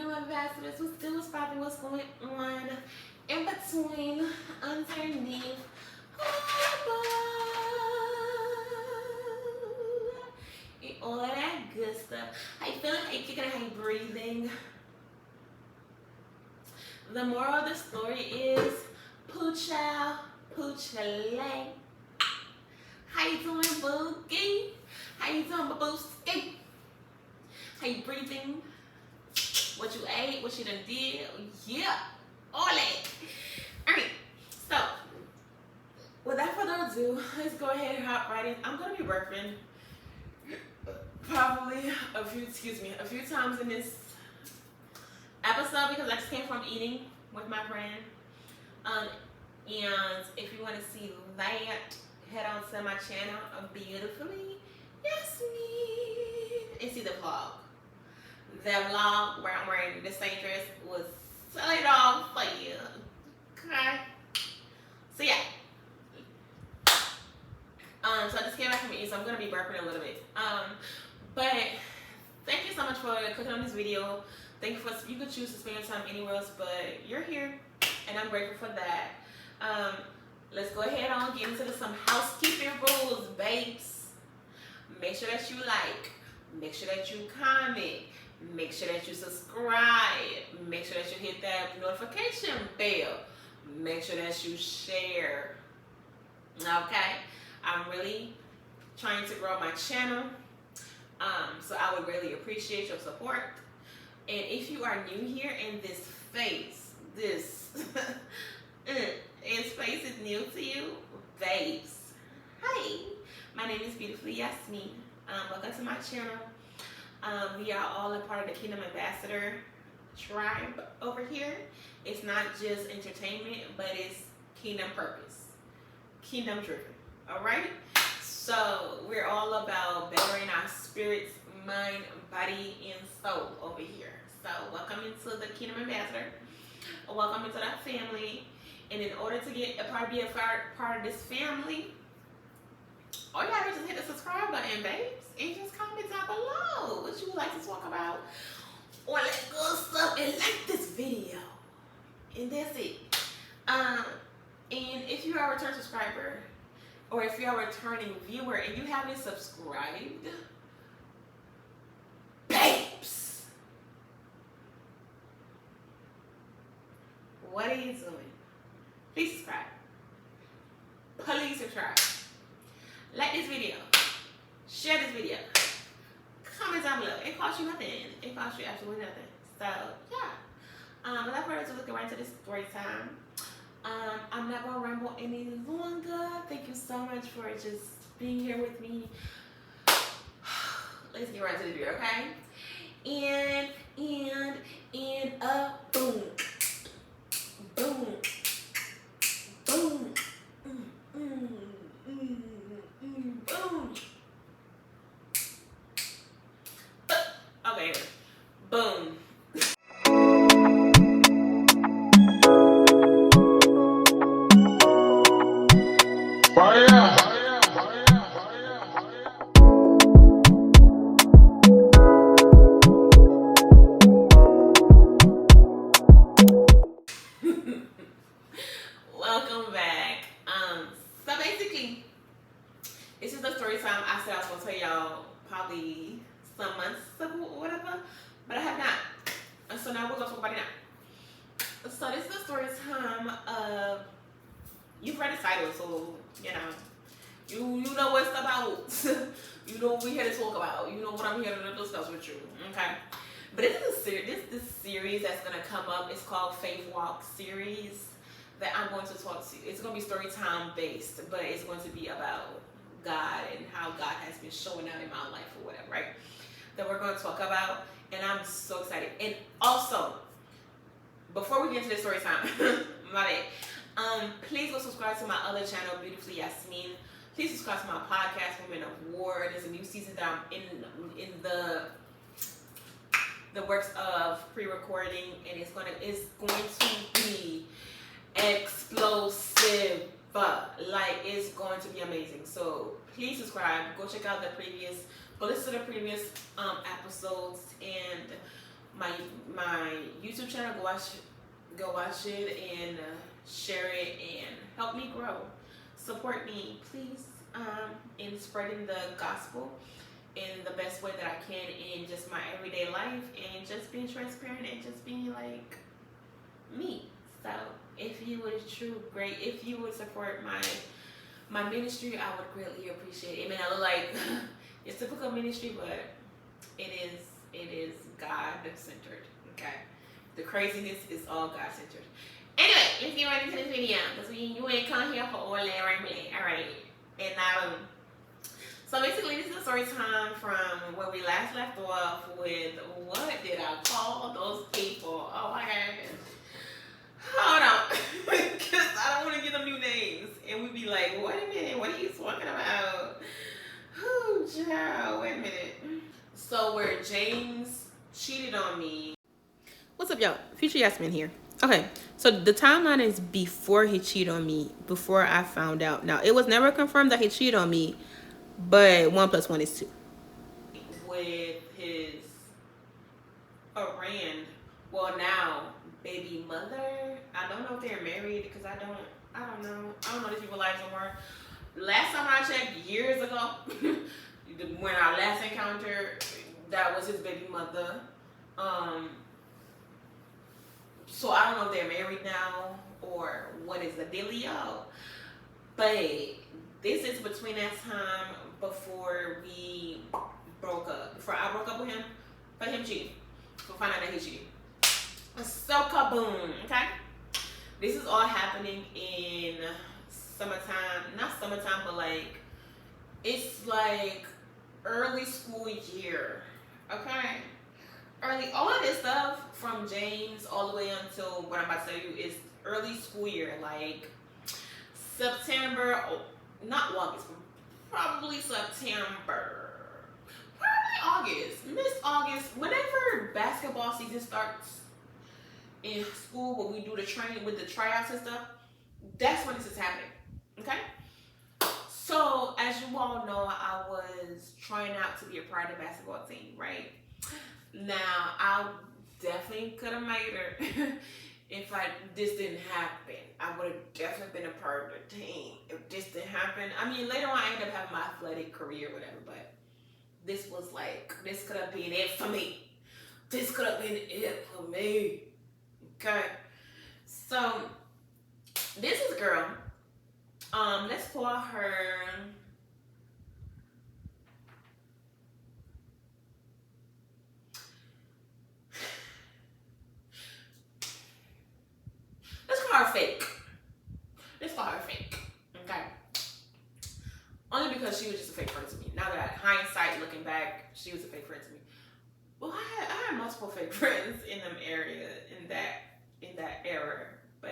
Kingdom Ambassadors. What's good? What's popping? What's going on? In between, underneath, and all of that good stuff. How you feeling? How you kicking? How you breathing? The moral of the story is pooch out, pooch lay. How you doing, boogie? How you doing, babooski? How you breathing? What you ate? What you done did? Yeah, all that. Alright, so without further ado, let's go ahead and hop right in. I'm gonna be burping probably a few times in this episode because I just came from eating with my friend. And if you want to see that, head on to my channel of BeautifullyYasme and see the vlog. The vlog where I'm wearing the same dress was sell it all for you. Okay. So yeah. So I just came back from eating, so I'm gonna be burping a little bit. But thank you so much for clicking on this video. Thank you for, you could choose to spend your time anywhere else, but you're here and I'm grateful for that. Let's go ahead on get into some housekeeping rules, babes. Make sure that you like, make sure that you comment, make sure that you subscribe, make sure that you hit that notification bell, make sure that you share. Okay, I'm really trying to grow my channel, so I would really appreciate your support. And if you are new here in this space, this space is new to you, babes. Hi, my name is BeautifullyYasme. Welcome to my channel. We are all a part of the Kingdom Ambassador tribe over here. It's not just entertainment, but it's kingdom purpose, kingdom driven. All right. So we're all about bettering our spirits, mind, body, and soul over here. So welcome into the Kingdom Ambassador. Welcome into that family. And in order to be a part of this family, all you gotta do is just hit the subscribe button, babes, and just comment down below what you would like to talk about or that good stuff, and like this video. And that's it. And if you are a return subscriber, or if you're a returning viewer and you haven't subscribed, babes, what are you doing? Please subscribe. Please subscribe. Like this video. Share this video. Comment down below. It costs you nothing. It costs you absolutely nothing. So yeah. Without further ado, let's get right into this story time. I'm not gonna ramble any longer. Thank you so much for just being here with me. Let's get right to the video, okay? And boom. Boom. Boom. Boom. Okay. Boom. Welcome back. So basically, this is the story time I said I was gonna tell y'all probably some months ago or whatever, but I have not. And so now we're gonna talk about it now. So this is the story time of, you've read the title, so you know, you know what it's about. You know what we're here to talk about. You know what I'm here to discuss with you. Okay. But this is this series that's gonna come up. It's called Faith Walk series that I'm going to talk to. It's gonna be story time based, but it's going to be about God and how God has been showing out in my life or whatever, right? That we're going to talk about, and I'm so excited. And also, before we get into the story time, my bad. Please go subscribe to my other channel, BeautifullyYasme. Please subscribe to my podcast, Women of War. There's a new season that I'm in the works of pre-recording, and it's going to be explosive. Like, it's going to be amazing. So please subscribe. Go check out the previous, go listen to the previous episodes, and my YouTube channel. Go watch it and share it and help me grow. Support me, please, in spreading the gospel in the best way that I can in just my everyday life and just being transparent and just being like me. So if you would if you would support my ministry, I would greatly appreciate it. It may not look like it's typical ministry, but it is God centered. Okay, the craziness is all God centered. Anyway, if you're ready to this video, because you ain't come here for all that right. Alright. And so basically this is a story time from where we last left off with what did I call those people? Oh my gosh. Hold on. Because I don't want to give them new names. And we'd be like, wait a minute, what are you talking about? Oh, child, wait a minute. So where James cheated on me. What's up, y'all? BeautifullyYasme here. Okay, so the timeline is before he cheated on me, before I found out. Now, it was never confirmed that he cheated on me, but 1 + 1 is 2. With his well, now baby mother. I don't know if they're married because I don't know these people's lives anymore. Last time I checked, years ago, when our last encounter, that was his baby mother. So I don't know if they're married now or what is the dealio. But this is between that time before we broke up. Before I broke up with him, but him cheating. We'll find out that he cheated. So kaboom, okay? This is all happening in summertime. Not summertime, but like, it's like early school year, okay? All of this stuff from James all the way until what I'm about to tell you is early school year, like September, not August, probably September, probably August, Miss August, whenever basketball season starts in school, when we do the training with the tryouts and stuff, that's when this is happening, okay? So, as you all know, I was trying out to be a part of the basketball team, right? Now, I definitely could have made her if this didn't happen. I would have definitely been a part of the team if this didn't happen. I mean, later on, I ended up having my athletic career, whatever, but this was like, this could have been it for me. This could have been it for me. Okay. So, this is a girl. Let's call her... Fake. Let's call her fake. Okay. Only because she was just a fake friend to me. Now that hindsight, looking back, she was a fake friend to me. Well, I had multiple fake friends in them area in that era, but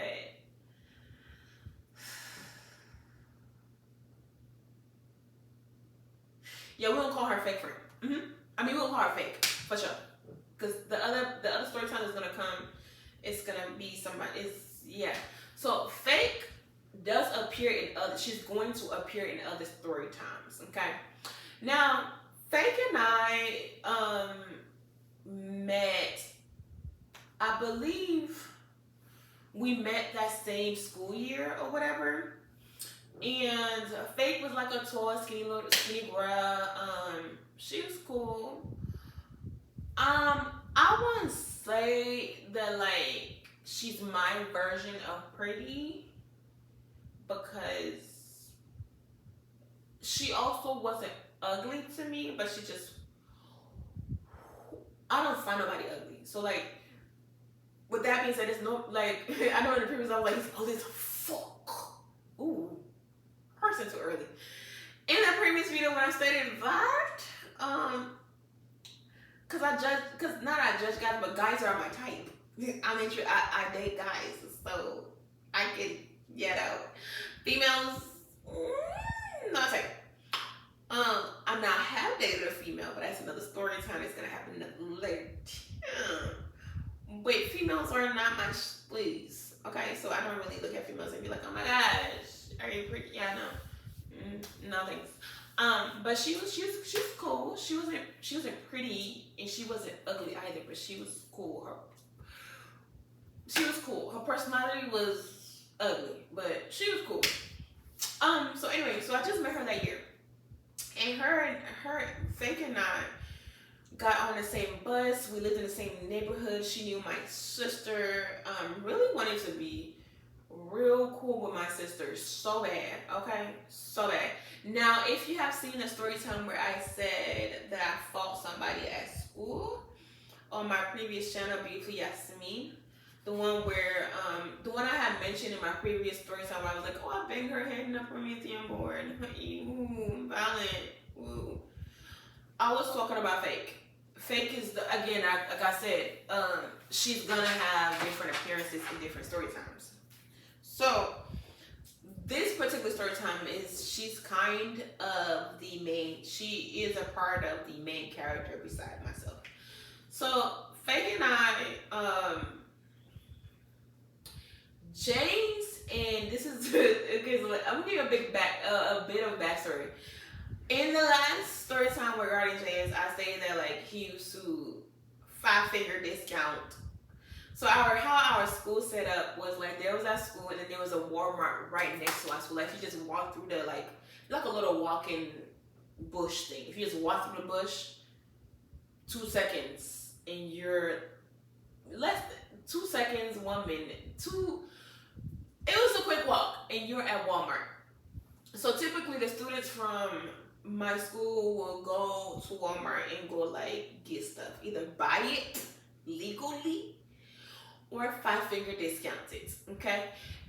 yeah, we don't call her fake friend. I mean, we don't call her fake for sure. Because the other story time is gonna come. It's gonna be somebody. Yeah. So fake does appear in other. She's going to appear in other story times. Okay. Now, Fake and I met. I believe we met that same school year or whatever. And Fake was like a tall, skinny girl. She was cool. I wouldn't say that like she's my version of pretty, because she also wasn't ugly to me, but she just, I don't find nobody ugly. So like, with that being said, there's no, like, I know in the previous I was like, oh, this fuck. Ooh, person too early. In the previous video when I stated that, cause not I judge guys, but guys are my type. I mean, I date guys, so I can get out. Females, not type. I'm not have dated a female, but that's another story time. It's gonna happen later. But females are not my please. Okay, so I don't really look at females and be like, oh my gosh, are you pretty? Yeah, no, no thanks. But she was cool. She wasn't pretty and she wasn't ugly either, but she was cool. She was cool. Her personality was ugly, but she was cool. So anyway, so I just met her that year. And her Fake and I got on the same bus. We lived in the same neighborhood. She knew my sister. Really wanted to be real cool with my sister so bad, okay? So bad. Now, if you have seen a story time where I said that I fought somebody at school on my previous channel, BeautifullyYasme, the one where, the one I had mentioned in my previous story time where I was like, oh, I banged her head in the Promethean board. Ooh, violent. Ooh. I was talking about Fake. Fake is, again, like I said, she's gonna have different appearances in different story times. So, this particular story time is, she's kind of the main, she is a part of the main character beside myself. So, Fake and I, James, and this is, okay, so I'm gonna give you a bit of backstory. In the last story time regarding James, I say that like he used to 5-finger discount. So how our school set up was like there was our school and then there was a Walmart right next to our school. Like you just walk through the like a little walking bush thing. If you just walk through the bush, 2 seconds and you're less than 2 seconds, 1 minute, it was a quick walk and you're at Walmart. So typically the students from my school will go to Walmart and go like get stuff, either buy it legally or 5-finger discount it, okay?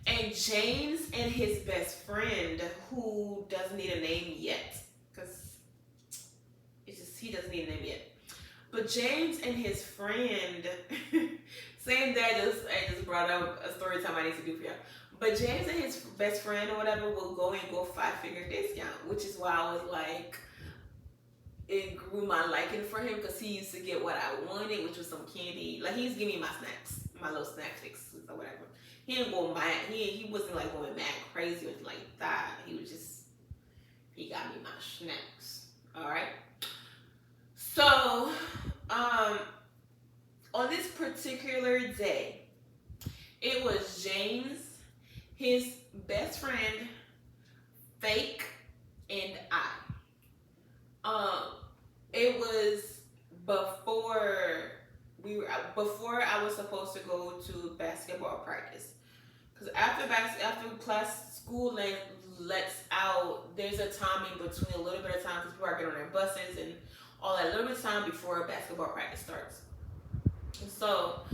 And James and his best friend, who doesn't need a name yet, because he doesn't need a name yet. But James and his friend, same day I just brought up a story time I need to do for y'all. But James and his best friend or whatever will go and go 5-finger discount, which is why I was like, it grew my liking for him because he used to get what I wanted, which was some candy. Like he used to give me my snacks, my little snack fixes or whatever. He didn't go mad. He wasn't like going mad crazy or anything like that. He was just, he got me my snacks. All right. So, on this particular day, it was James, his best friend, Fake, and I. It was before I was supposed to go to basketball practice. Because after class, school lets out, there's a time in between, a little bit of time because people are getting on their buses and all that, a little bit of time before basketball practice starts. And so,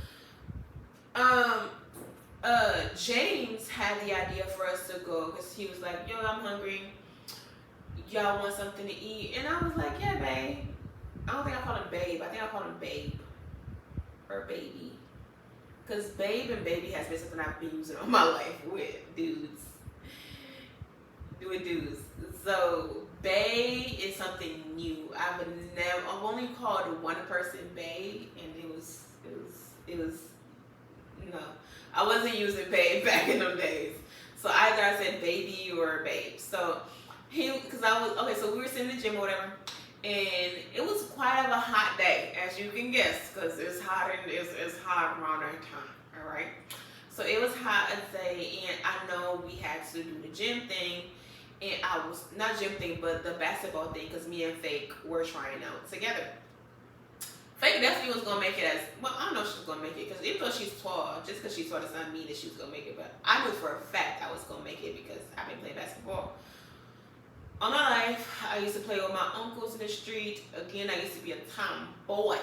James had the idea for us to go because he was like, yo, I'm hungry. Y'all want something to eat? And I was like, yeah, babe. I don't think I called him babe. I think I called him babe. Or baby. Because babe and baby has been something I've been using all my life with dudes. So, babe is something new. I've only called one person babe, and it was, no. I wasn't using babe back in those days. So either I said baby or babe. So, so we were sitting in the gym or whatever, and it was quite of a hot day, as you can guess, because it's hot around our time, all right? So it was hot a day, and I know we had to do the gym thing, and not gym thing, but the basketball thing, because me and Fake were trying out together. Fake definitely was gonna make it I don't know if she was gonna make it, because even though she's tall, just because she's tall does not mean that she was gonna make it, but I knew for a fact I was gonna make it because I've been playing basketball all my life. I used to play with my uncles in the street. Again, I used to be a tomboy.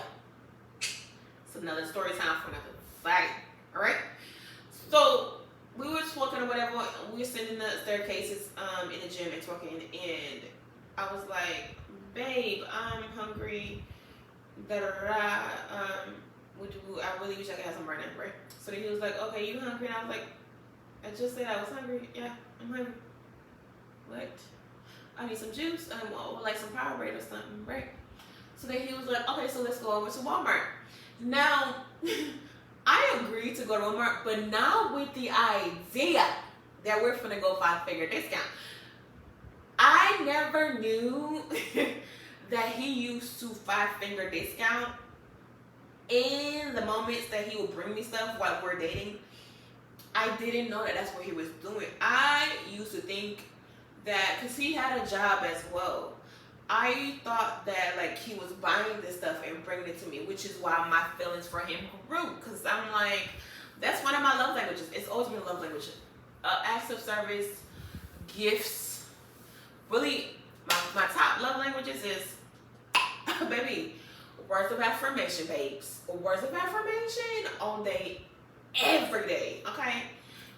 It's another story time for another fight. All right. So we were talking or whatever. We were sitting in the staircases in the gym and talking, and I was like, "Babe, I'm hungry. I really wish I could have some right now, right?" So then he was like, "Okay, you hungry?" And I was like, "I just said I was hungry. Yeah, I'm hungry. What? I need some juice, or like some Powerade or something, right?" So then he was like, "Okay, so let's go over to Walmart." Now, I agreed to go to Walmart, but now with the idea that we're finna go 5-finger discount. I never knew that he used to 5-finger discount in the moments that he would bring me stuff while we're dating, I didn't know that that's what he was doing. I used to think that, because he had a job as well, I thought that like he was buying this stuff and bringing it to me, which is why my feelings for him grew. Because I'm like, that's one of my love languages. It's always been a love language. Acts of service, gifts. Really, my top love languages is, baby, words of affirmation, babes. Words of affirmation all day, every day, okay?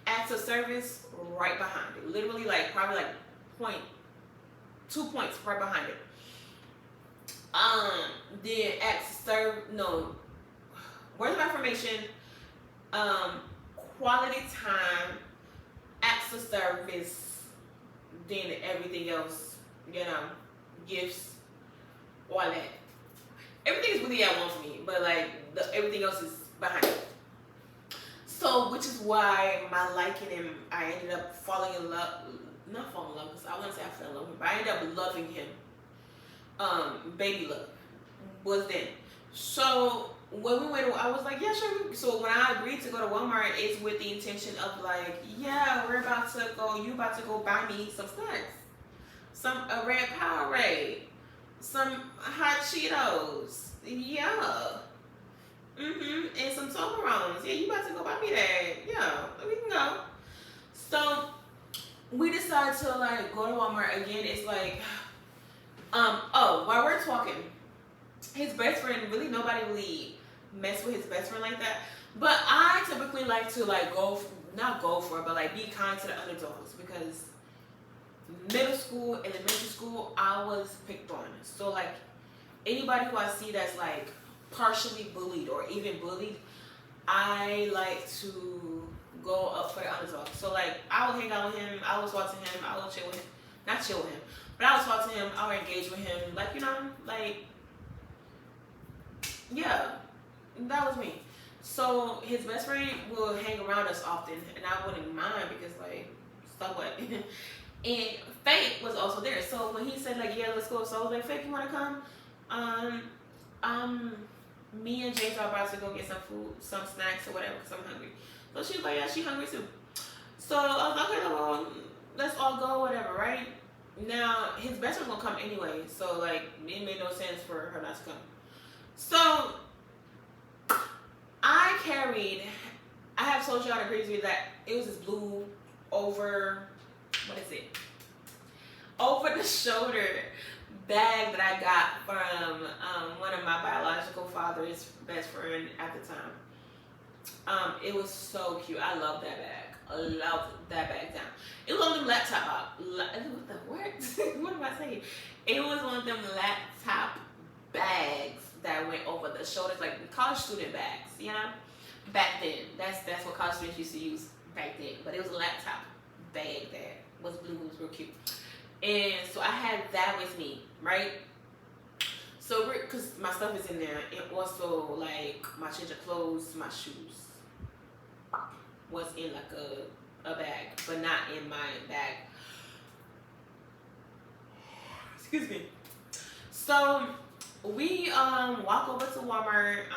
Acts of service right behind it. Literally, like, probably like 2 points right behind it. Then acts of service, no, words of affirmation, quality time, acts of service, then everything else, you know, gifts, all that. Everything is really at one for me, but like everything else is behind it. So, which is why my liking him, I ended up falling in love, not falling in love, because I wouldn't say I fell in love with him, but I ended up loving him. Baby love was then. So when we went, I was like, yeah, sure. So when I agreed to go to Walmart, it's with the intention of like, yeah, you about to go buy me some snacks, a red Powerade, some hot Cheetos, yeah, and some Toblerones. Yeah, you about to go buy me that? Yeah, we can go. So we decided to like go to Walmart again. It's like, while we're talking, his best friend, really nobody really mess with his best friend like that. But I typically like to like not go for it, but like be kind to the underdogs, because middle school, elementary school, I was picked on. So like anybody who I see that's like partially bullied or even bullied, I like to go up for the underdog. So like I would hang out with him, I would talk to him, I would chill with him, not chill with him, but I would talk to him, I would engage with him, like, you know, like, yeah, that was me. So his best friend will hang around us often, and I wouldn't mind, because like, so what? And Fake was also there. So when he said like, yeah, let's go, so I was like, Fake, you wanna come? Me and James are about to go get some food, some snacks or whatever, because I'm hungry. So she was like, yeah, she hungry too. So I was like, okay, well, let's all go, whatever, right? Now his best friend gonna come anyway, so like it made no sense for her not to come. So I have told y'all previously that it was this blue over the shoulder bag that I got from one of my biological father's best friend at the time. It was so cute. I love that bag. I love that bag down. It was one of them laptop what am I saying? It was one of them laptop bags that went over the shoulders, like college student bags, you know? Back then. That's what college students used to use back then. But it was a laptop bag that was blue, it was real cute. And so I had that with me, right? So because my stuff is in there, and also like my change of clothes, my shoes was in like a bag, but not in my bag. Excuse me. So we walk over to Walmart.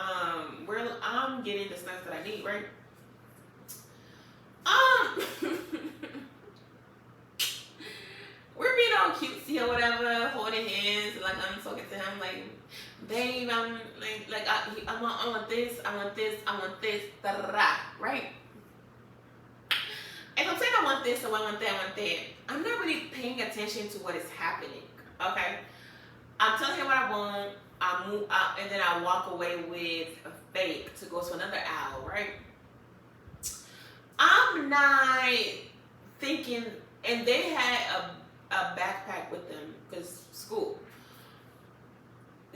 I'm getting the snacks that I need, right? We're being all cutesy or whatever, holding hands, like I'm talking to him, like, babe, I'm like I want this, da da da, right? If I'm saying I want this, or I want that, I'm not really paying attention to what is happening, okay? I'm telling him what I want, I move out, and then I walk away with a Fake to go to another aisle, right? I'm not thinking, and they had a backpack with them, because school.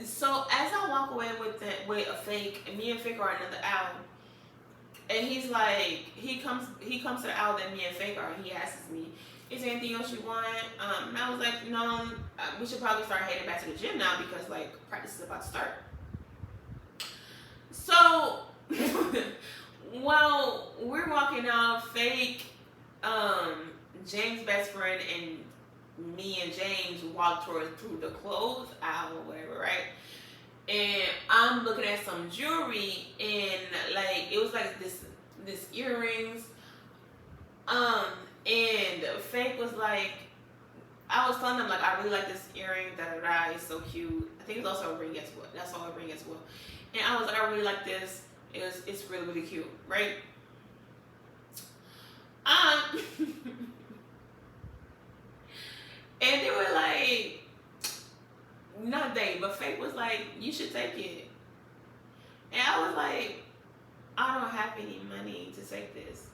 So as I walk away with a Fake, and me and Fake are in another aisle, and he's like, he comes to the aisle that me and Fake are, and he asks me, is there anything else you want? And I was like, no, we should probably start heading back to the gym now, because like practice is about to start. So while we're walking out, Fake, James' best friend, and me and James walked through the clothes aisle or whatever, right? And I'm looking at some jewelry, and like it was like this earrings. And Fake was like, I was telling them like I really like this earring, that it's so cute. I think it's also a ring as well. That's all a ring as well. And I was like, I really like this. It's really, really cute, right? And they were like, not they, but Fake was like, you should take it. And I was like, I don't have any money to take this.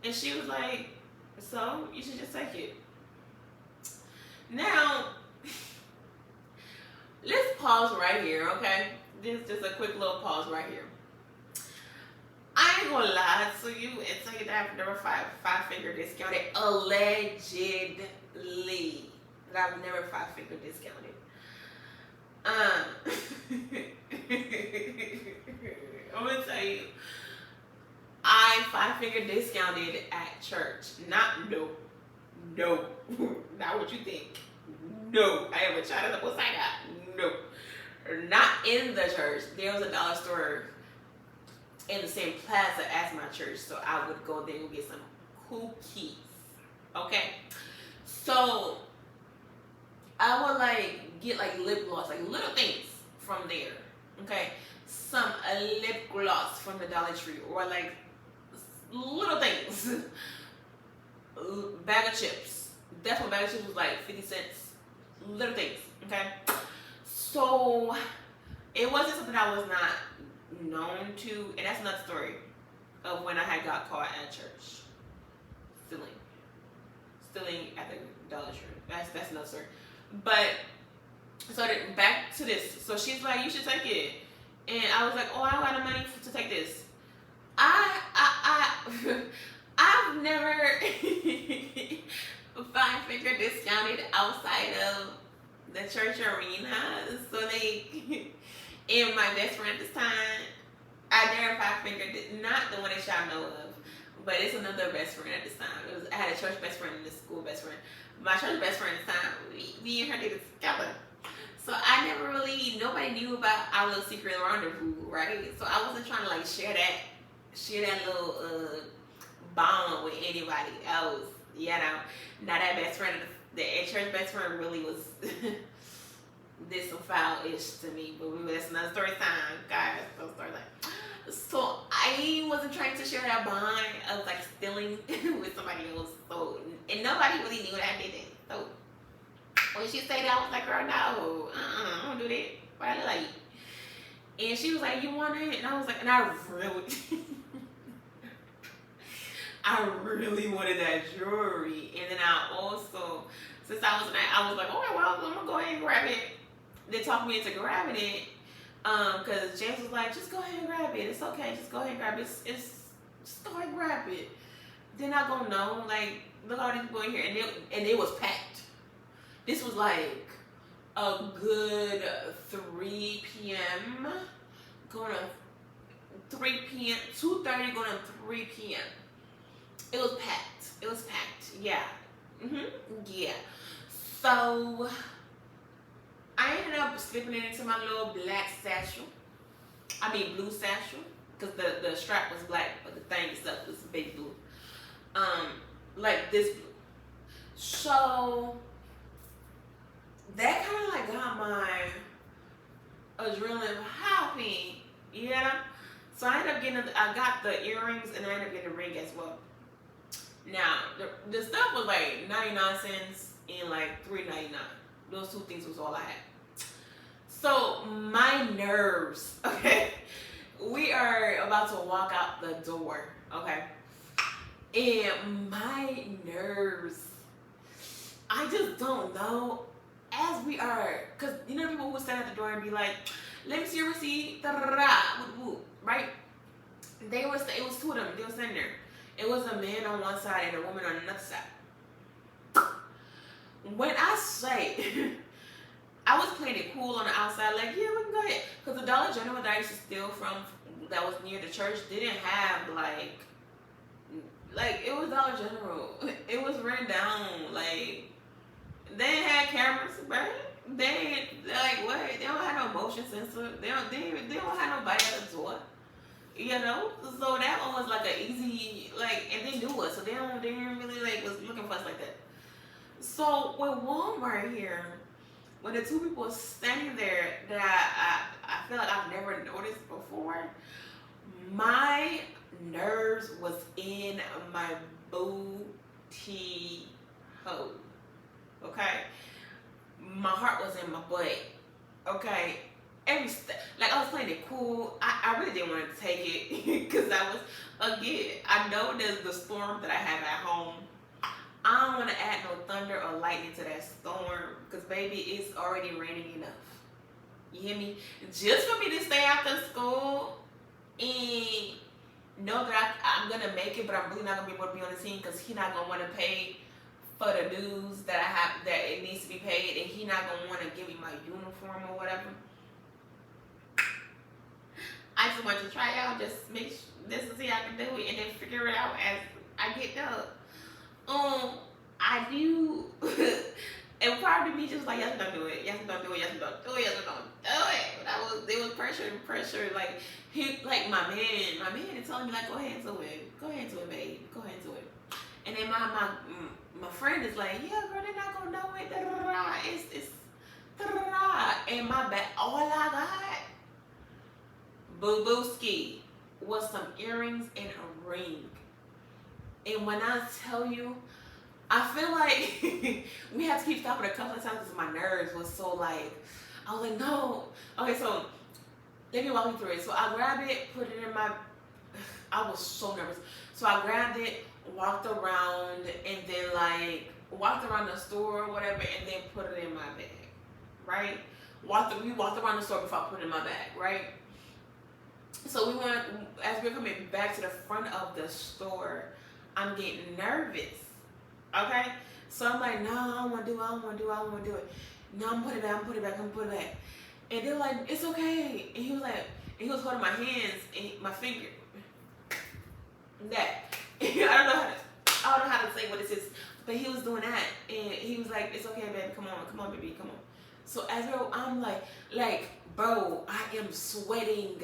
And she was like, so you should just take it. Now, let's pause right here, okay? Just a quick little pause right here. I ain't gonna lie to you and tell you that I've never five-finger discounted. Allegedly. That I've never five-finger discounted. I'm gonna tell you, I five-finger discounted at church. No, not what you think. No, I have a child in the post I got. No, not in the church. There was a dollar store in the same plaza as my church, so I would go there and get some cookies. Okay, so I would like get like lip gloss, like little things from there. Okay, some lip gloss from the Dollar Tree, or like little things. Bag of chips. That's what bag of chips was like, 50 cents. Little things. Okay, so it wasn't something I was not known to, and that's another story of when I had got caught at church stealing at the Dollar Tree. That's another story. But so back to this. So she's like, you should take it, and I was like, oh, I don't have the money to take this. I've never five-finger discounted outside of the church arena. So and my best friend at this time, I never five-fingered, not the one that y'all know of, but it's another best friend at this time. I had a church best friend and a school best friend. My church best friend at this time, we and her did it together. So I never really, nobody knew about our little secret rendezvous, right? So I wasn't trying to like share that little bond with anybody else, you know. Now that best friend, the church best friend really was did some foul-ish to me, but that's another story time, guys. So I wasn't trying to share that bond of like stealing with somebody else. So, and nobody really knew that I did it. So when she said that, I was like, girl, no, I don't do that. But like, and she was like, you want it? And I was like, and I really wanted that jewelry. And then I also, since I was like, okay, well, I'm gonna go ahead and grab it. They talked me into grabbing it, because James was like, just go ahead and grab it. It's okay, just go ahead and grab it. Just go ahead and grab it. They're not gonna know. Like, look at all these people in here, and it was packed. This was like a good 3 p.m. going to 3 p.m. 2:30 going to 3 p.m. It was packed. Yeah. Yeah. So I ended up slipping it into my little black satchel. Blue satchel, because the strap was black, but the thing itself was big blue. Like this blue. So that kind of like got my adrenaline popping, you know? So I got the earrings, and I ended up getting a ring as well. Now, the stuff was like 99 cents and like $3.99. Those two things was all I had. So my nerves, okay? We are about to walk out the door, okay? And my nerves, I just don't know. As we are, because you know people who stand at the door and be like, let me see your receipt, right? It was two of them. They were standing there. It was a man on one side and a woman on another side. When I say, I was playing it cool on the outside, like, yeah, we can go ahead. Because the Dollar General that I used to steal from, that was near the church, didn't have, like, it was Dollar General. It was written down, like, they had cameras, right? They like what? They don't have no motion sensor. They don't have nobody at the door. You know, so that one was like an easy like, and they knew us, so they didn't really like was looking for us like that. So with Walmart here, when the two people standing there that I feel like I've never noticed before, my nerves was in my booty hole. Okay, my heart was in my butt. Okay, like I was playing it cool. I really didn't want to take it because I know there's the storm that I have at home. I don't want to add no thunder or lightning to that storm because baby, it's already raining enough. You hear me? Just for me to stay after school and know that I'm gonna make it, but I'm really not gonna be able to be on the scene because he's not gonna want to pay for the dues that I have that it needs to be paid, and he not gonna want to give me my uniform or whatever. I just want to try out, just to see how I can do it, and then figure it out as I get done. I do. And part of me just like, yes, don't do it. Yes, don't do it. Yes, don't do it. Yes, don't do it. There was pressure. Like my man is telling me like, go ahead and do it. Go ahead and do it, babe. Go ahead and do it. And then my friend is like, yeah, girl, they're not gonna know it. Da, da, da, da. It's da, da, da, da. And my back, all I got, boo-boo-ski, was some earrings and a ring. And when I tell you, I feel like we had to keep stopping a couple of times because my nerves was so like, I was like, no. Okay, so let me walk you through it. So I grabbed it, put it in my, I was so nervous. So I grabbed it, walked around, and then like walked around the store or whatever, and then put it in my bag, right? We walked around the store before I put it in my bag, right? So as we're coming back to the front of the store, I'm getting nervous, okay? So I'm like, no, I don't want to do it. No, I'm gonna put it back. And they're like, it's okay. And he was holding my hands and my finger. That. I don't know how to say what this is, but he was doing that, and he was like, it's okay, baby, come on, baby, come on. So I'm like, bro, I am sweating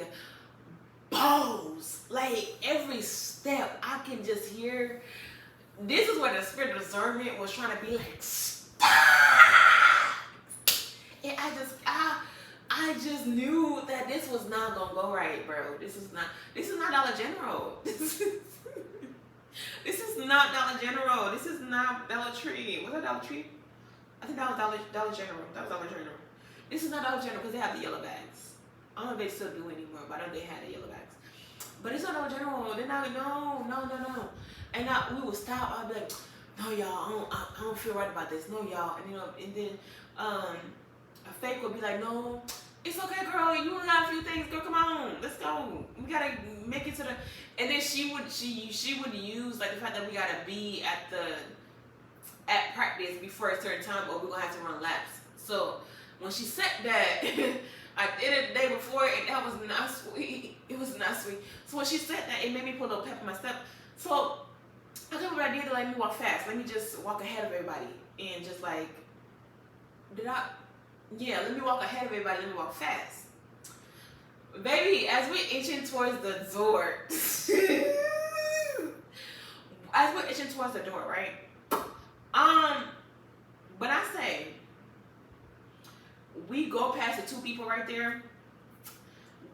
balls. Like every step, I can just hear. This is where the spirit of discernment was trying to be like, stop. And I just knew that this was not gonna go right, bro. This is not Dollar General. This is not Dollar General. This is not Dollar Tree. Was that Dollar Tree? I think that was Dollar General. That was Dollar General. This is not Dollar General because they have the yellow bags. I don't know if they still do anymore, but I know they had the yellow bags. But it's not Dollar General. They're not. No. And we would stop. I'd be like, no, y'all. I don't feel right about this. No, y'all. And then a fake would be like, no, it's okay, girl. You only got a few things. Girl, come on, let's go. We gotta make it to the. And then she would use like the fact that we gotta be at practice before a certain time, or we're gonna have to run laps. So when she said that, I did it the day before, and that was not sweet. It was not sweet. So when she said that, it made me put a little pep in my step. So I think what I did to let me walk fast. Let me just walk ahead of everybody, and just like, let me walk ahead of everybody. Let me walk fast. Baby, as we're inching towards the door, right? But I say, we go past the two people right there,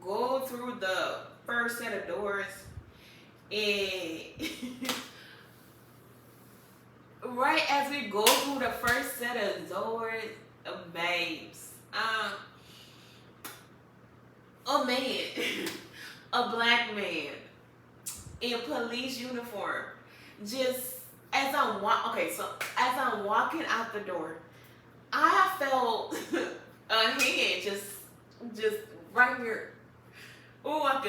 go through the first set of doors, and right as we go through the first set of doors, babes, a man, a black man in police uniform, just as I'm walking out the door, I felt a hand just right here. I'm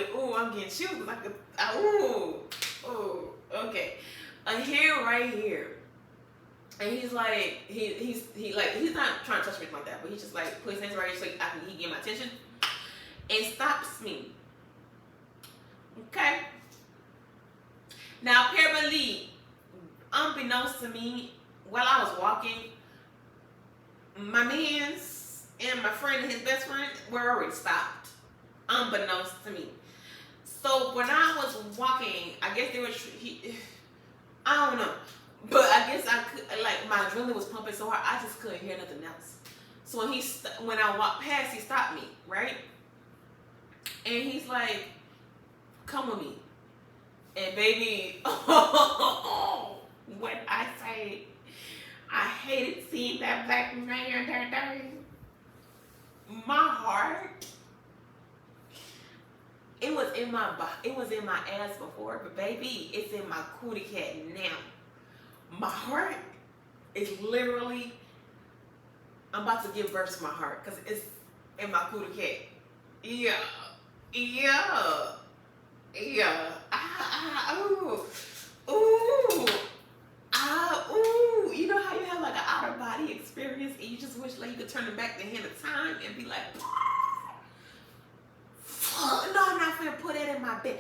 getting chills. Okay. A hand right here. And he's like, he's not trying to touch me like that, but he just like puts his hands right here so he get my attention and stops me. Okay. Now, apparently, unbeknownst to me, while I was walking, my man's and my friend and his best friend were already stopped, unbeknownst to me. So when I was walking, I guess they were, I don't know. But I guess I could, like, my adrenaline was pumping so hard, I just couldn't hear nothing else. So when I walked past, he stopped me, right? And he's like, come with me. And baby, when I say I hated seeing that black man there, my heart, it was in my ass before, but baby, it's in my cootie cat now. My heart is literally, I'm about to give birth to my heart because it's in my cootie cat. Yeah. Ooh. You know how you have like an out of body experience and you just wish like you could turn back the hand of time and be like, no, I'm not finna put that in my bed.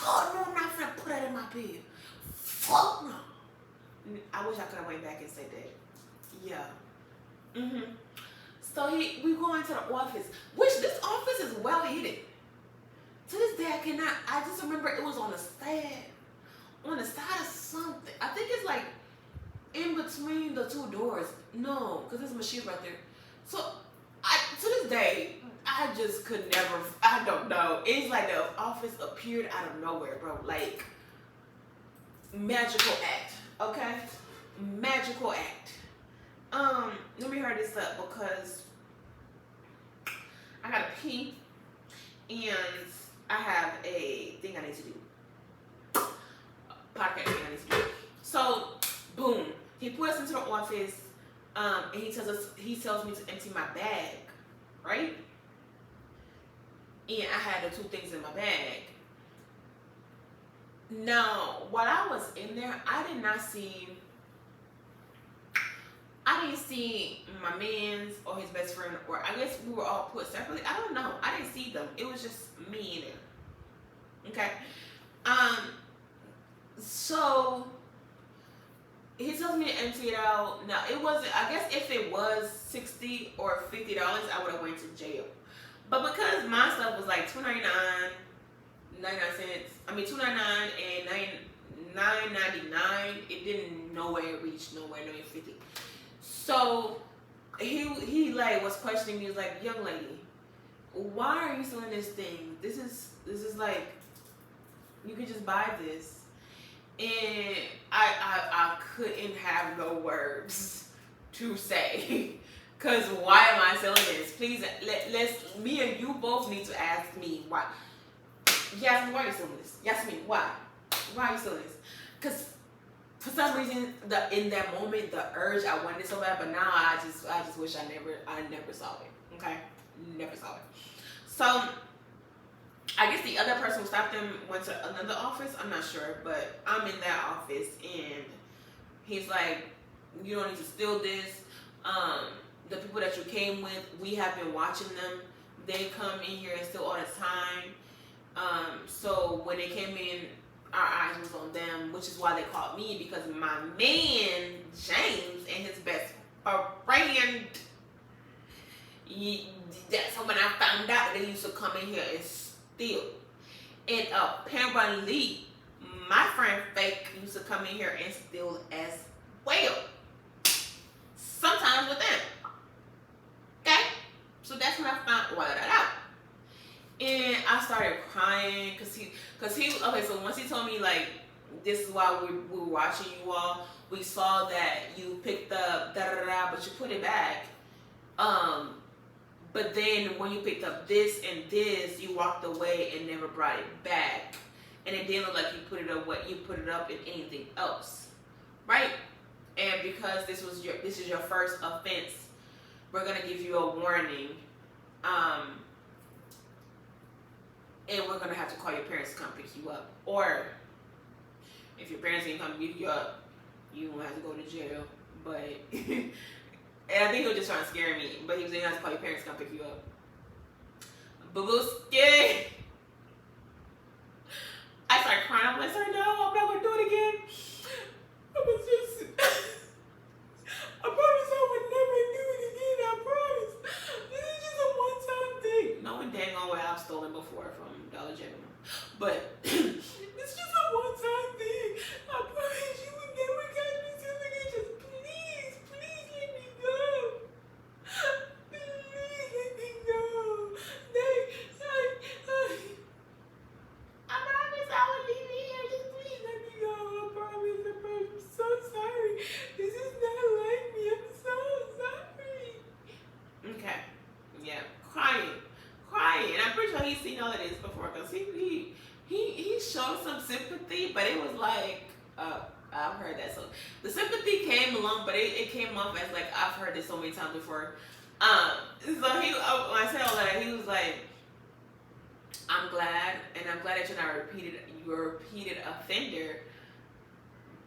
No, I'm not finna put that in my bed. Fuck no. I wish I could have went back and said that. Yeah. So we go into the office, which this office is well hidden. To this day, I just remember it was on the side of something. I think it's like in between the two doors. No, because there's a machine right there. So to this day, I just could never, I don't know. It's like the office appeared out of nowhere, bro. Like, magical act, okay? Magical act. Let me hurry this up because I gotta pee and I have a thing I need to do. Podcast thing I need to do. So, boom. He put us into the office, and he tells me to empty my bag, right? And I had the two things in my bag. Now, while I was in there, I didn't see my man's or his best friend, or I guess we were all put separately. I don't know. I didn't see them. It was just me in there. Okay. So he tells me to empty it out. Now it wasn't, I guess if it was $60 or $50, I would have went to jail. But because my stuff was like $2.99, 99 cents. I mean $2.99 and $9.99. It didn't nowhere reach nowhere near 50. So he like was questioning me. He was like, young lady, why are you selling this thing? This is like, you could just buy this. And I couldn't have no words to say. Cause why am I selling this? Please, me and you both need to ask me why. Yasme, why are you selling this? Yasme, why? Why are you selling this? Cause for some reason, in that moment, the urge, I wanted it so bad, but now I just wish I never saw it. Okay, never saw it. So I guess the other person who stopped him went to another office. I'm not sure, but I'm in that office, and he's like, "You don't need to steal this. The people that you came with, we have been watching them. They come in here and steal all the time. So when they came in, our eyes was on them, which is why they called me, because my man James and his best friend. That's when I found out they used to come in here and steal. And apparently, my friend Fake used to come in here and steal as well. Sometimes with them. Okay? So that's when I found all of that out. And I started crying because he, okay, so once he told me, like, this is why we were watching you all. We saw that you picked up but you put it back. But then when you picked up this and this, you walked away and never brought it back. And it didn't look like you put it up in anything else. Right? And because this is your first offense, we're gonna give you a warning. And we're gonna have to call your parents to come pick you up. Or if your parents ain't come pick you up, you won't have to go to jail. But and I think he was just trying to scare me. But he was saying you have to call your parents to come pick you up. Babuski. I started crying. I'm like, sir, no, I'm not gonna do it again. I was just I promise I would never do it again. I promise. Dollar General. But it's just a one-time thing. I promise you would never catch me stealing it. Just please let me go. Please let me go. I promise I will leave it here. Just please let me go. I promise. I'm so sorry. This is not like me. I'm so sorry. Okay. Yeah. Crying. And I'm pretty sure he's seen all of this before, because he showed some sympathy, but it was like, I've heard that. So the sympathy came along, but it came off as like, I've heard this so many times before. So when I said all that, he was like, I'm glad that you're not a repeated offender,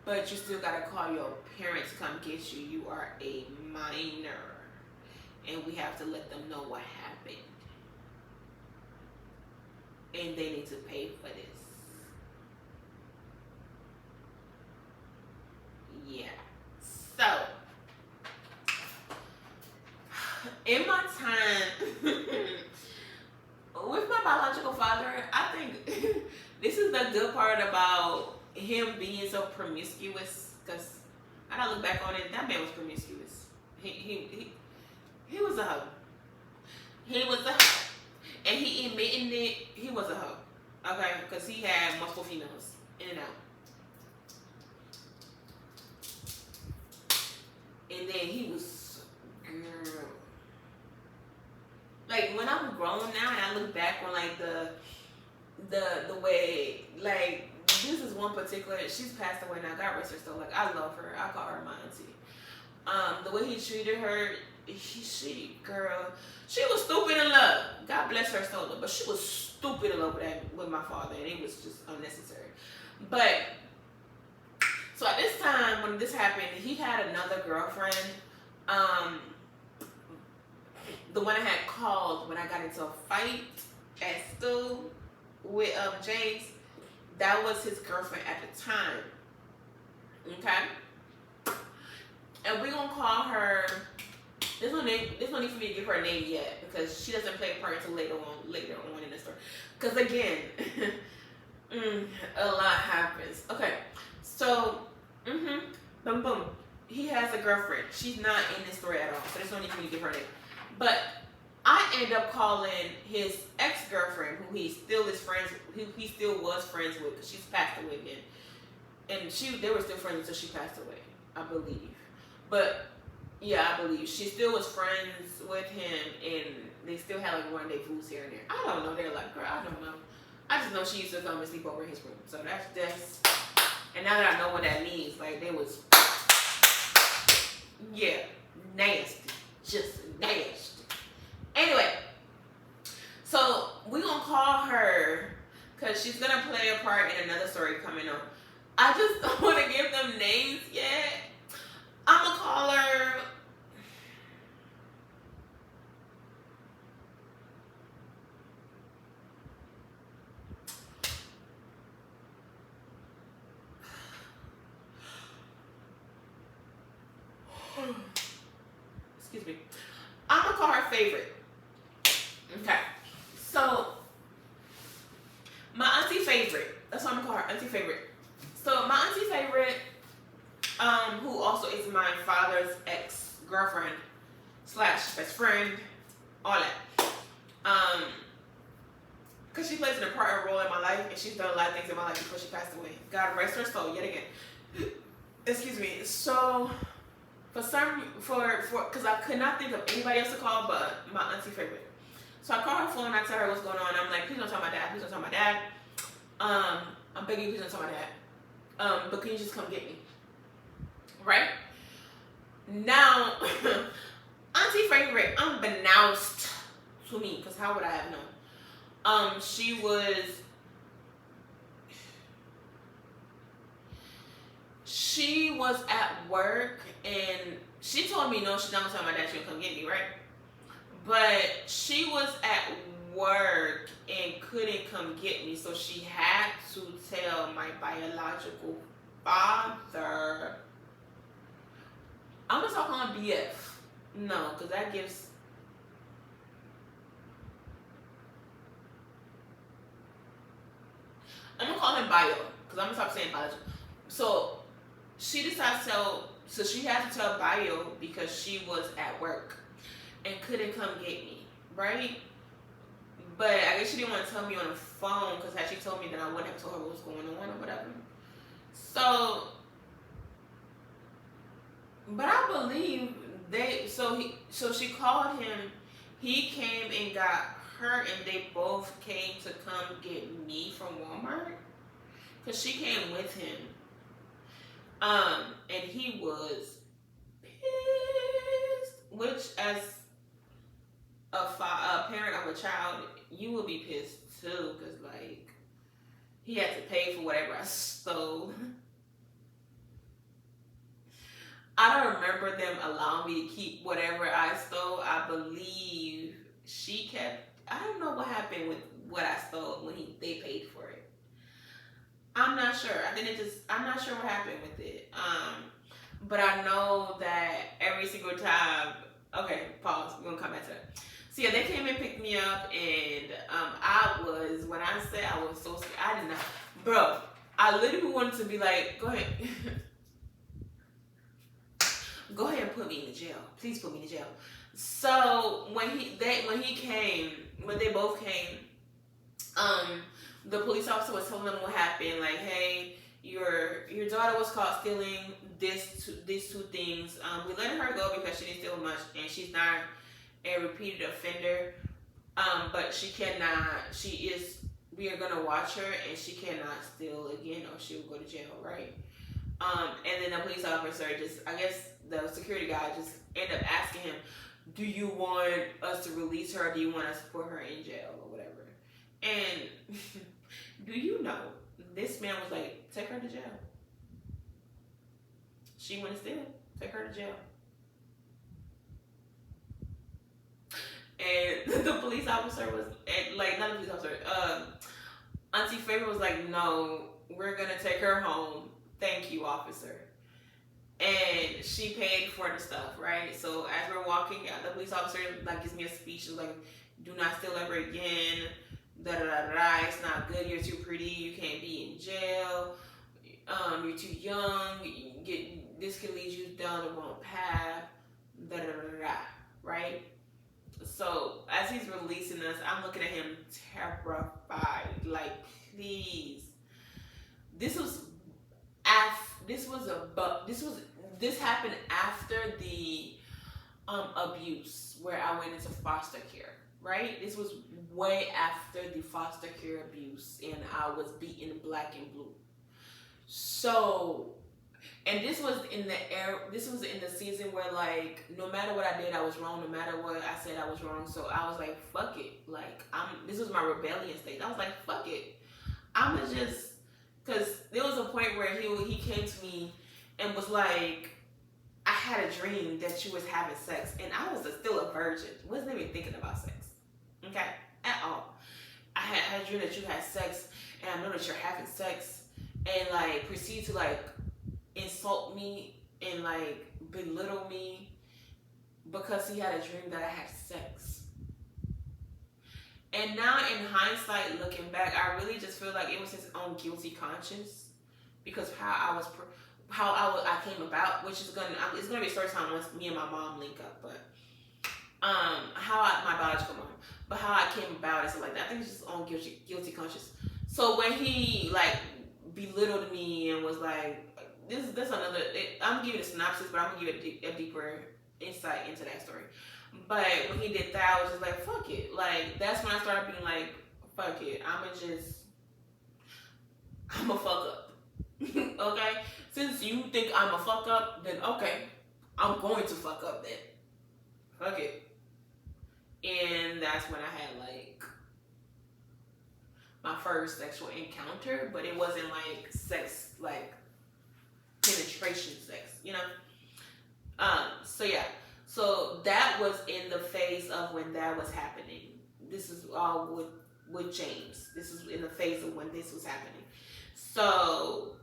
but you still gotta call your parents to come get you. You are a minor, and we have to let them know what happened, and they need to pay for this. Yeah. So in my time with my biological father, I think this is the good part about him being so promiscuous, because I gotta look back on it, that man was promiscuous. He was a hoe. He was a hoe. And he admitting it, he was a hoe. Okay? Because he had multiple females in and out. And then he was, girl. Like, when I'm grown now and I look back on like the way, like, this is one particular, she's passed away now, God rest her soul. Like, I love her. I call her my auntie. The way he treated her, girl, she was stupid in love. God bless her soul, but she was stupid in love with my father, and it was just unnecessary. But so at this time when this happened, he had another girlfriend. The one I had called when I got into a fight at school with James, that was his girlfriend at the time. Okay? And we're gonna call her, there's no need for me to give her a name yet, because she doesn't play a part until later on in the story. Because again, a lot happens. Okay, so, boom, boom. He has a girlfriend. She's not in this story at all, so there's no need for me to give her a name. But I end up calling his ex-girlfriend, who he still was friends with, because she's passed away again. And they were still friends until she passed away, I believe. But yeah, I believe she still was friends with him, and they still had like rendezvous here and there. I don't know. They're like, girl, I don't know. I just know she used to come and sleep over in his room. So that's. And now that I know what that means, like, they was, yeah, nasty, just nasty. Anyway, so we gonna call her because she's gonna play a part in another story coming up. I just don't want to give them names yet. I'm gonna call her. Excuse me. I'm gonna call her Favorite. Okay. So my auntie Favorite. That's what I'm gonna call her, Auntie Favorite. So my auntie Favorite, who also is my father's ex-girlfriend / best friend, all that. Cause she plays an important role in my life, and she's done a lot of things in my life before she passed away. God rest her soul yet again. Excuse me. So because I could not think of anybody else to call but my auntie Favorite. So I call her phone and I tell her what's going on. I'm like, please don't tell my dad. Please don't tell my dad. I'm begging you, please don't tell my dad. But can you just come get me? Right? Now, auntie Favorite, unbeknownst to me, because how would I have known? She was at work, and she told me no, she's not gonna tell my dad she'll come get me, right? But she was at work and couldn't come get me, so she had to tell my biological father. I'm gonna start calling BF. No, because that gives. calling bio because I'm gonna stop saying biology. So she decides to tell. So she had to tell bio because she was at work and couldn't come get me, right? But I guess she didn't want to tell me on the phone because had she told me, then I wouldn't have told her what was going on or whatever. So, but I believe so she called him. He came and got her, and they both came to come get me from Walmart because she came with him. And he was pissed, which as a parent of a child, you will be pissed too, because like he had to pay for whatever I stole. I don't remember them allowing me to keep whatever I stole. I believe she kept. I don't know what happened with what I stole when they paid for it. I'm not sure. I'm not sure what happened with it. But I know that every single time. Okay, pause. We're gonna come back to that. So yeah, they came and picked me up, and when I said I was so scared, I did not, bro. I literally wanted to be like, go ahead, go ahead and put me in the jail. Please put me in the jail. So when they both came, the police officer was telling them what happened. Like, hey, your daughter was caught stealing these two things. We let her go because she didn't steal much, and she's not a repeated offender. But we are gonna watch her, and she cannot steal again, or she will go to jail, right? And then the police officer I guess the security guy just ended up asking him, do you want us to release her, or do you want us to put her in jail or whatever? And do you know, this man was like, take her to jail. She went to steal, take her to jail. And the police officer was like, not the police officer, Auntie Favor was like, no, we're gonna take her home. Thank you, officer. And she paid for the stuff, right? So as we're walking out, the police officer like gives me a speech. She's like, do not steal ever again. Da da da da. It's not good. You're too pretty. You can't be in jail. You're too young. This can lead you down the wrong path. Da da da da. Right? So as he's releasing us, I'm looking at him terrified. Like, please. This happened after the abuse where I went into foster care, right? This was way after the foster care abuse, and I was beaten black and blue. So, and this was in the season where like no matter what I did, I was wrong. No matter what I said, I was wrong. So I was like, fuck it. Like this was my rebellion stage. I was like, fuck it. I'ma just, because there was a point where he came to me and was like, I had a dream that you was having sex, and I was still a virgin. Wasn't even thinking about sex, okay, at all. I had a dream that you had sex, and I know that you're having sex, and like proceed to like insult me and like belittle me because he had a dream that I had sex. And now in hindsight, looking back, I really just feel like it was his own guilty conscience because how I came about, which is it's gonna be a story time once me and my mom link up, but my biological mom, but how I came about is like that. I think it's just his own guilty conscience. So when he like belittled me and was like, this another, I'm gonna give you the synopsis, but I'm gonna give you a deeper insight into that story. But when he did that, I was just like, fuck it. Like, that's when I started being like, fuck it. I'm a fuck up. Okay? Since you think I'm a fuck up, then okay, I'm going to fuck up then. Fuck it. And that's when I had like my first sexual encounter, but it wasn't like sex, like penetration sex, you know? So yeah. So that was in the phase of when that was happening. This is all with James. This is in the phase of when this was happening. So,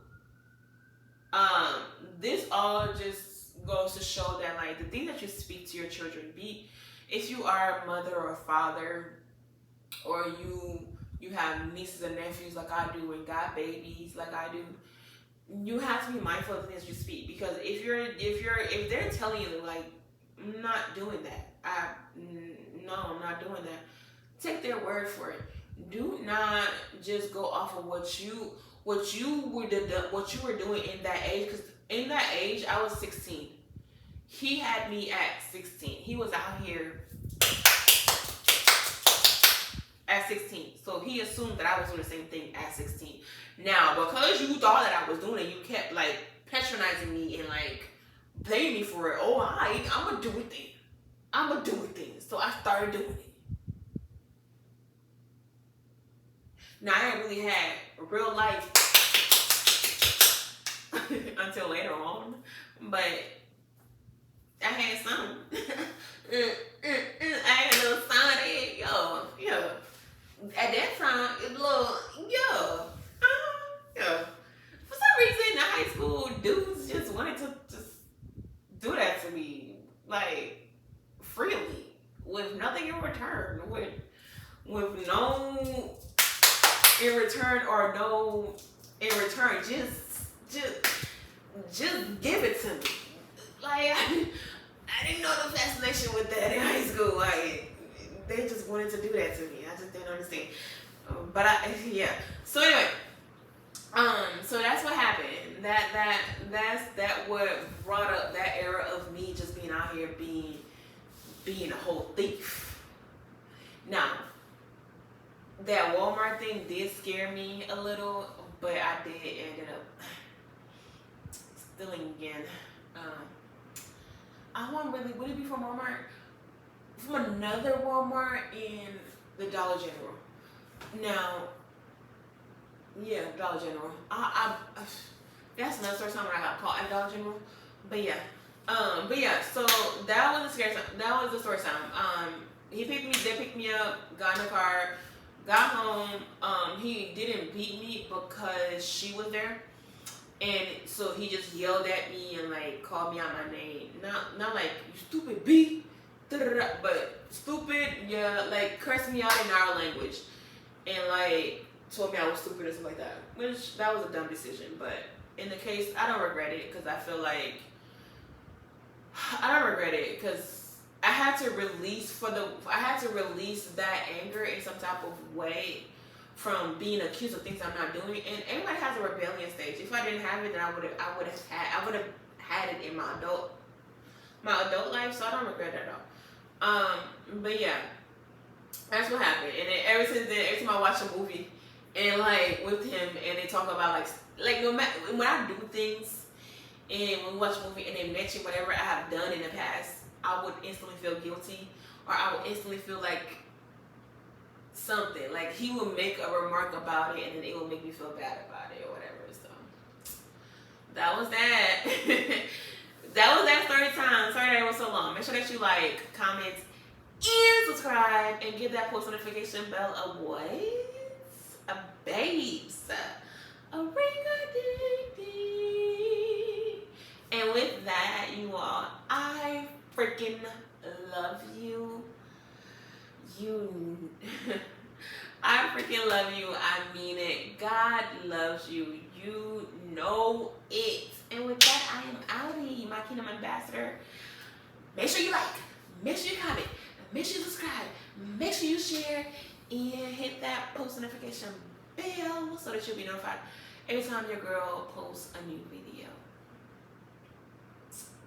this all just goes to show that like the thing that you speak to your children, if you are a mother or a father, or you you have nieces and nephews like I do, and got babies like I do. You have to be mindful of the things you speak, because if they're telling you like, I'm not doing that, no, I'm not doing that, take their word for it. Do not just go off of what you were doing in that age, because in that age I was 16. He had me at 16. He was out here at 16. So he assumed that I was doing the same thing at 16. Now, because you thought that I was doing it, you kept like patronizing me and like blaming me for it. Oh, I'm gonna do it then. I'm gonna do it then. So I started doing it. Now, I didn't really have real life until later on, but I had some. I had a little Sonic, yo. At that time, it little, yo. For some reason, in high school, dudes just wanted to just do that to me, like, freely, with nothing in return, with no in return or no in return, just give it to me. Like, I didn't know the fascination with that in high school. Like, they just wanted to do that to me. I just didn't understand. Yeah. So anyway, so that's what happened. That's what brought up that era of me just being out here being a whole thief. Now, that Walmart thing did scare me a little, but I did ended up stealing again. I want really, would it be from Walmart? From another Walmart in the Dollar General. Now, yeah, Dollar General. That's another story time I got caught at Dollar General. But yeah, so that was the scary time. That was the story time. They picked me up, got in the car, got home. He didn't beat me because she was there. And so he just yelled at me and like called me out my name. Not like, you stupid B, but stupid, yeah, like cursed me out in our language. And like told me I was stupid or something like that. Which, that was a dumb decision. But in the case, I don't regret it, because I feel like, I don't regret it because I had to release that anger in some type of way from being accused of things I'm not doing. And everybody has a rebellion stage. If I didn't have it, then I would have had it in my adult life. So I don't regret it at all. But yeah, that's what happened. And then ever since then, every time I watch a movie and like with him and they talk about like no matter when I do things and when we watch a movie and they mention whatever I have done in the past, I would instantly feel guilty, or I would instantly feel like something. Like he would make a remark about it and then it would make me feel bad about it or whatever. So that was that. That was that story time. Sorry that it was so long. Make sure that you like, comment, and subscribe, and give that post notification bell a what? A babes. A ring-a-ding-ding. And with that, you all, I freaking love you. I freaking love you. I mean it. God loves you. You know it. And with that, I am outie, my kingdom ambassador. Make sure you like, make sure you comment, make sure you subscribe, make sure you share, and hit that post notification bell so that you'll be notified every time your girl posts a new video.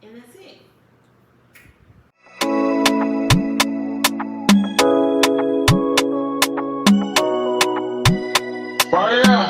And that's it. Fire!